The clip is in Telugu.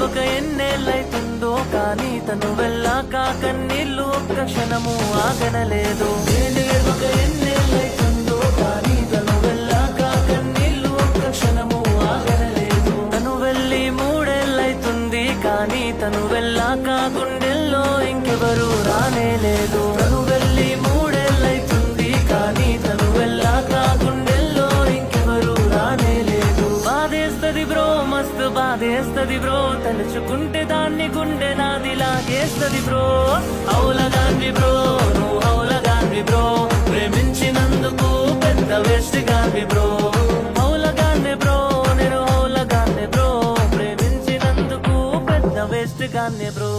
ఏడవక ఎన్నేళ్ళైతుందో కానీ తను వెళ్ళాక కన్నీళ్ళు ఒక్క క్షణము ఆగనలేదు. నేను ఏడవక ఎన్నేళ్ళైతుందో కానీ తను వెళ్ళాక కన్నీళ్ళు ఒక్క క్షణము ఆగనలేదు. తను వెళ్ళి 3 ఏళ్ళైతుంది కానీ తను వెళ్ళాక గుండెల్లో ఇంకెవరు రానేలేదు. తను వెళ్ళి 3 ఏళ్ళైతుంది కానీ తను వెళ్ళాక గుండెల్లో ఇంకెవరు రానేలేదు. బాధేస్తది బ్రో, మస్తు బాధేస్తది బ్రో, తలుచుకుంటే దాన్ని గుండె నాది లాగేస్తది బ్రో. హౌలగాన్వి బ్రో, నువ్వు హౌలగాన్వి బ్రో, ప్రేమించినందుకు పెద్ద వేస్ట్ గాన్వి బ్రో. హౌలగాన్వి బ్రో, నేను హౌలగాన్వి బ్రో, ప్రేమించినందుకు పెద్ద వేస్ట్ గాన్వి బ్రో.